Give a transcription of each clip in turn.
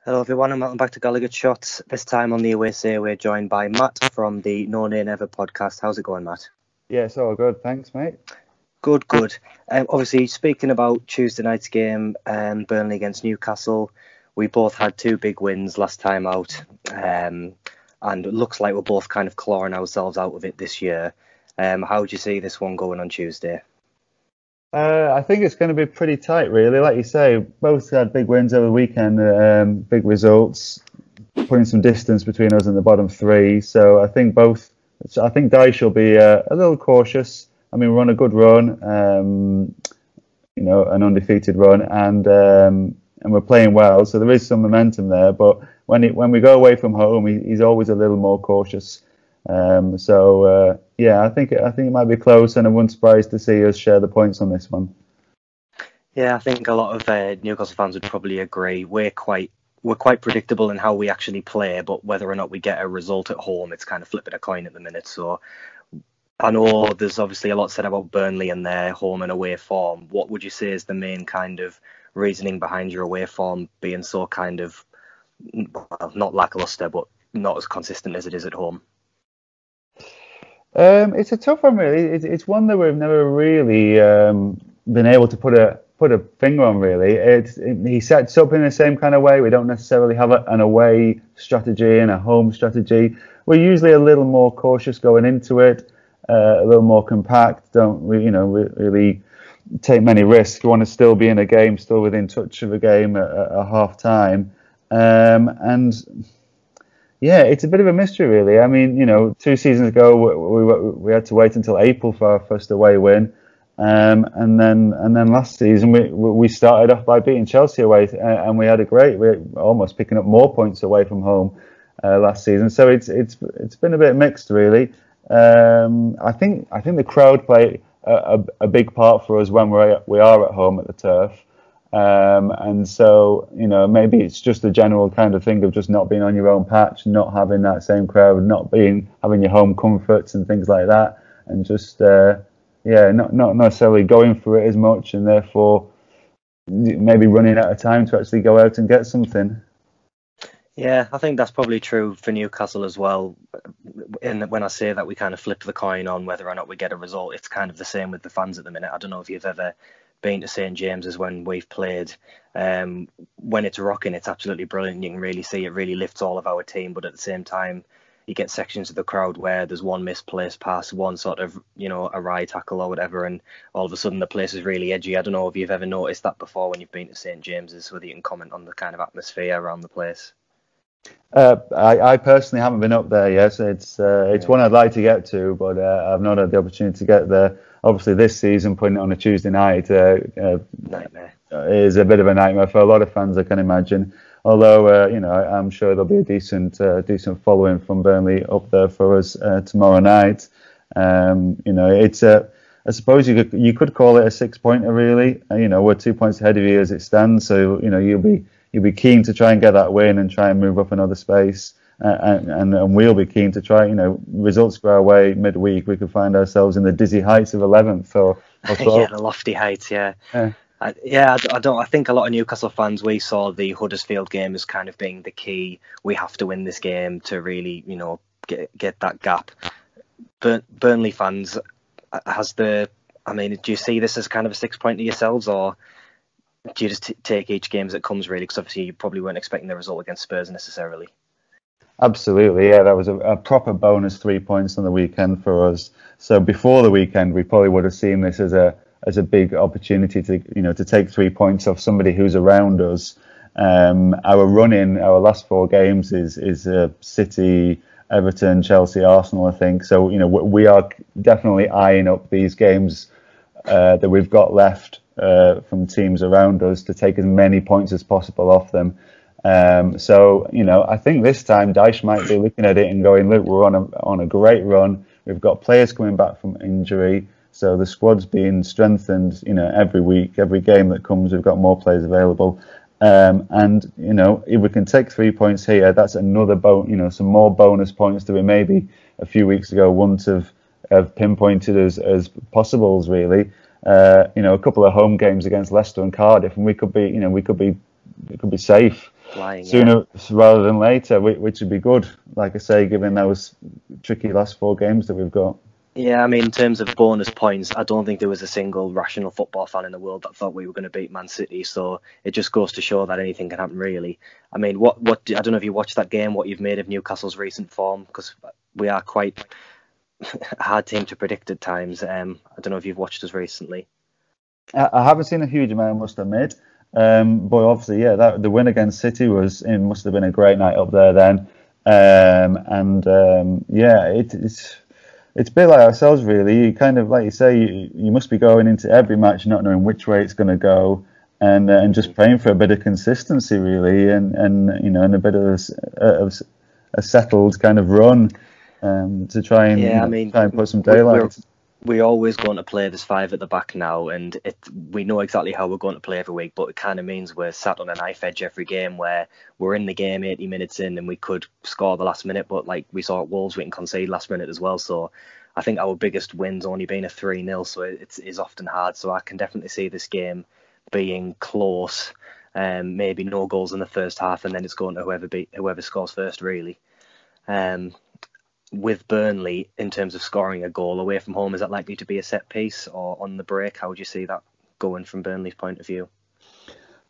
Hello everyone, and welcome back to Gallagher Shots. This time on the away say we're joined by Matt from the No Nay Never podcast. How's it going, Matt? Yeah, it's all good, thanks, mate. Good. Obviously, speaking about Tuesday night's game, Burnley against Newcastle, we both had two big wins last time out, and it looks like we're both kind of clawing ourselves out of it this year. How do you see this one going on Tuesday? I think it's going to be pretty tight, really. Like you say, both had big wins over the weekend, big results, putting some distance between us and the bottom three. So I think Dyche will be a little cautious. I mean, we're on a good run, an undefeated run, and we're playing well. So there is some momentum there. But when we go away from home, he's always a little more cautious. I think it might be close, and I wouldn't surprise to see us share the points on this one. Yeah, I think a lot of Newcastle fans would probably agree. We're quite predictable in how we actually play, but whether or not we get a result at home, it's kind of flipping a coin at the minute. So I know there's obviously a lot said about Burnley and their home and away form. What would you say is the main kind of reasoning behind your away form being so kind of, well, not lackluster, but not as consistent as it is at home? It's a tough one, really. It's one that we've never really been able to put a finger on, really. He sets up in the same kind of way. We don't necessarily have an away strategy and a home strategy. We're usually a little more cautious going into it, a little more compact. Don't really take many risks. We want to still be in a game, still within touch of a game at half time, and. Yeah, it's a bit of a mystery, really. I mean, 2 seasons ago we had to wait until April for our first away win, and then last season we started off by beating Chelsea away, and we were almost picking up more points away from home last season. So it's been a bit mixed, really. I think the crowd play a big part for us when we are at home at the turf. And so, maybe it's just a general kind of thing of just not being on your own patch, not having that same crowd, having your home comforts and things like that, and just not necessarily going for it as much, and therefore maybe running out of time to actually go out and get something. Yeah, I think that's probably true for Newcastle as well. And when I say that we kind of flip the coin on whether or not we get a result, it's kind of the same with the fans at the minute. I don't know if you've ever been to St James's when we've played. When it's rocking, it's absolutely brilliant. You can really see it really lifts all of our team, but at the same time, you get sections of the crowd where there's one misplaced pass, one sort of, a right tackle or whatever, and all of a sudden the place is really edgy. I don't know if you've ever noticed that before when you've been to St James's, whether you can comment on the kind of atmosphere around the place. I personally haven't been up there yet. So it's one I'd like to get to, but I've not had the opportunity to get there. Obviously, this season, putting it on a Tuesday night Nightmare. Is a bit of a nightmare for a lot of fans, I can imagine. Although, I'm sure there'll be a decent following from Burnley up there for us tomorrow night. It's I suppose you could call it a 6-pointer, really. We're 2 points ahead of you as it stands, so you'll be keen to try and get that win and try and move up another space. And we'll be keen to try, results go our way midweek. We could find ourselves in the dizzy heights of 11th or so. Yeah, the lofty heights, yeah. I think a lot of Newcastle fans, we saw the Huddersfield game as kind of being the key. We have to win this game to really, get that gap. Burnley fans, do you see this as kind of a 6-pointer yourselves, or do you just take each game as it comes, really? Because obviously you probably weren't expecting the result against Spurs necessarily. Absolutely, yeah. That was a proper bonus 3 points on the weekend for us. So before the weekend, we probably would have seen this as a big opportunity to take 3 points off somebody who's around us. Our run in our last 4 games is City, Everton, Chelsea, Arsenal, I think. So we are definitely eyeing up these games that we've got left from teams around us to take as many points as possible off them. I think this time Dyche might be looking at it and going, look, we're on a great run. We've got players coming back from injury, so the squad's being strengthened. Every week, every game that comes, we've got more players available. If we can take 3 points here, that's another some more bonus points that we maybe a few weeks ago wouldn't have pinpointed as possibles, really. A couple of home games against Leicester and Cardiff, and we could be safe. flying, yeah. sooner rather than later, which would be good. Like I say, given those tricky last 4 games that we've got. Yeah, I mean, in terms of bonus points, I don't think there was a single rational football fan in the world that thought we were going to beat Man City. So it just goes to show that anything can happen, really. I mean, I don't know if you watched that game, what you've made of Newcastle's recent form, because we are quite a hard team to predict at times. I don't know if you've watched us recently. I haven't seen a huge amount, I must admit. But obviously, yeah, the win against City it must have been a great night up there then. Yeah, it's a bit like ourselves, really. You kind of, like you say, you must be going into every match not knowing which way it's going to go, and just praying for a bit of consistency, really, and a bit of a settled kind of run to try and try and put some daylight. We're always going to play this 5 at the back now, and we know exactly how we're going to play every week, but it kind of means we're sat on a knife edge every game where we're in the game 80 minutes in and we could score the last minute, but like we saw at Wolves, we can concede last minute as well. So I think our biggest win's only been a 3-0, so it is often hard. So I can definitely see this game being close, maybe no goals in the first half, and then it's going to whoever scores first, really. With Burnley, in terms of scoring a goal away from home, is that likely to be a set piece or on the break? How would you see that going from Burnley's point of view?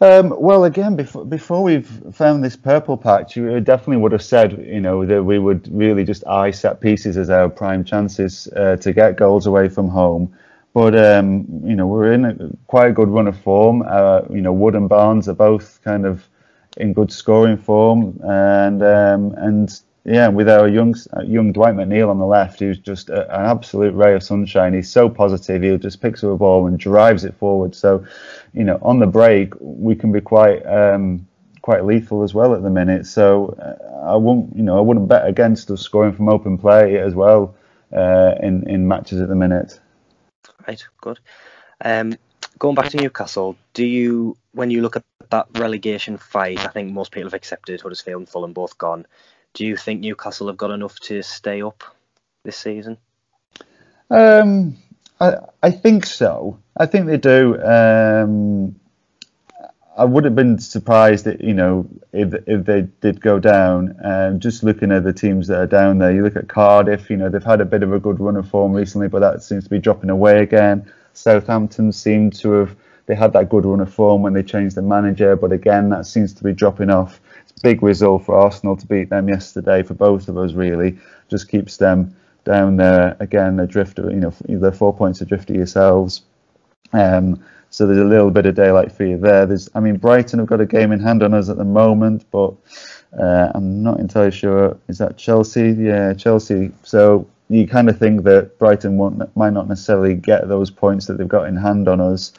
Well, again, before we've found this purple patch, you definitely would have said, that we would really just eye set pieces as our prime chances to get goals away from home. But we're in quite a good run of form. Wood and Barnes are both kind of in good scoring form, and yeah, with our young Dwight McNeil on the left, who's just an absolute ray of sunshine. He's so positive. He just picks up a ball and drives it forward. So, on the break, we can be quite lethal as well at the minute. So I wouldn't bet against us scoring from open play as well in matches at the minute. Right, good. Going back to Newcastle, when you look at that relegation fight, I think most people have accepted Huddersfield and Fulham both gone. Do you think Newcastle have got enough to stay up this season? I think so. I think they do. I would have been surprised that, if they did go down. Just looking at the teams that are down there, you look at Cardiff. They've had a bit of a good run of form recently, but that seems to be dropping away again. Southampton seem to have. They had that good run of form when they changed the manager, but again, that seems to be dropping off. It's a big result for Arsenal to beat them yesterday, for both of us, really. Just keeps them down there, again, adrift, they're 4 points adrift of yourselves. So there's a little bit of daylight for you there. Brighton have got a game in hand on us at the moment, but I'm not entirely sure. Is that Chelsea? Yeah, Chelsea. So you kind of think that Brighton might not necessarily get those points that they've got in hand on us.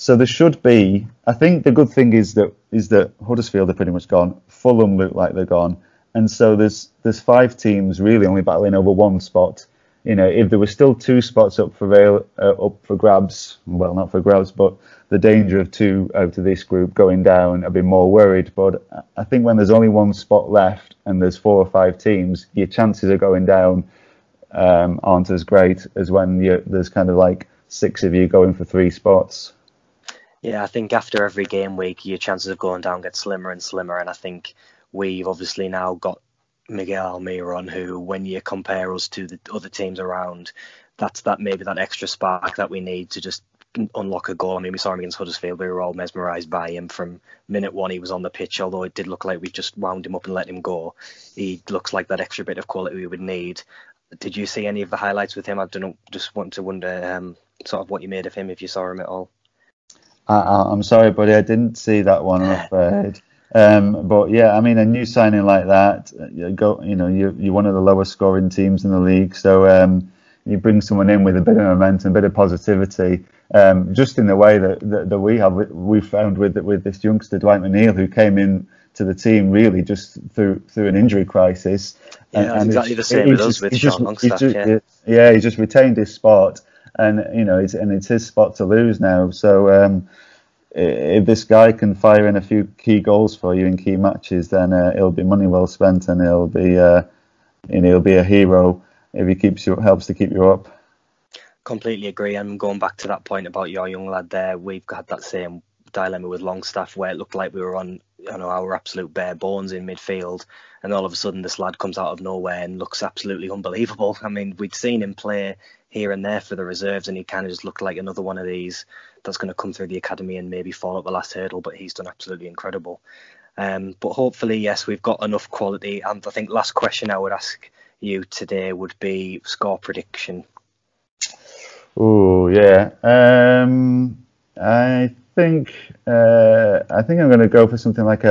So there should be. I think the good thing is that Huddersfield are pretty much gone. Fulham look like they're gone, and so there's 5 teams really only battling over one spot. If there were still 2 spots up for grabs, well, not for grabs, but the danger of 2 out of this group going down, I'd be more worried. But I think when there's only 1 spot left and there's 4 or 5 teams, your chances of going down aren't as great as when there's kind of like 6 of you going for 3 spots. Yeah, I think after every game week, your chances of going down get slimmer and slimmer, and I think we've obviously now got Miguel Almiron, who, when you compare us to the other teams around, that's maybe that extra spark that we need to just unlock a goal. I mean, we saw him against Huddersfield. We were all mesmerised by him from minute 1. He was on the pitch, although it did look like we just wound him up and let him go. He looks like that extra bit of quality we would need. Did you see any of the highlights with him? I don't know, just want to wonder sort of what you made of him, if you saw him at all. I'm sorry, buddy, I didn't see that one, I'm afraid. But yeah, I mean, a new signing like that, you're one of the lowest scoring teams in the league, so you bring someone in with a bit of momentum, a bit of positivity, just in the way that we found with this youngster Dwight McNeil, who came in to the team really just through an injury crisis. Yeah, and exactly the same with us with Sean Longstaff. Yeah, he's just retained his spot, and it's his spot to lose now. So if this guy can fire in a few key goals for you in key matches, then it'll be money well spent, and he'll be a hero if he helps to keep you up. Completely agree. And going back to that point about your young lad there, we've had that same dilemma with Longstaff, where it looked like we were on our absolute bare bones in midfield, and all of a sudden this lad comes out of nowhere and looks absolutely unbelievable. I mean, we'd seen him play here and there for the reserves, and he kind of just looked like another one of these that's going to come through the academy and maybe fall at the last hurdle, but he's done absolutely incredible. But hopefully, yes, we've got enough quality. And I think last question I would ask you today would be score prediction. Oh yeah, I think I'm going to go for something like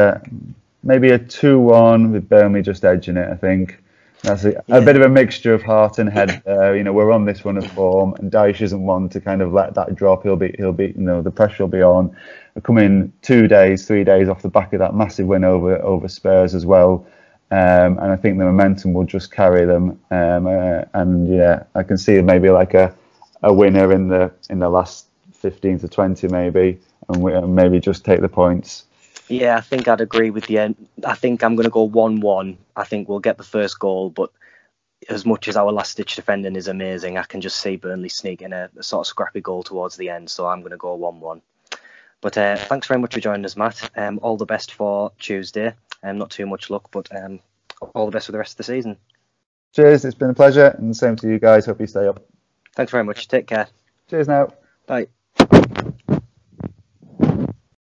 maybe a 2-1 with Burnley just edging it. I think that's a bit of a mixture of heart and head. We're on this run of form, and Dyche isn't one to kind of let that drop. He'll be the pressure will be on. We're coming 3 days off the back of that massive win over Spurs as well. And I think the momentum will just carry them. And yeah, I can see maybe like a winner in the last 15 to 20 maybe, and maybe just take the points. Yeah, I think I'd agree with you. I think I'm going to go 1-1. I think we'll get the first goal, but as much as our last-ditch defending is amazing, I can just see Burnley sneaking a sort of scrappy goal towards the end, so I'm going to go 1-1. But thanks very much for joining us, Matt. All the best for Tuesday. Not too much luck, but all the best for the rest of the season. Cheers, it's been a pleasure, and the same to you guys. Hope you stay up. Thanks very much. Take care. Cheers now. Bye.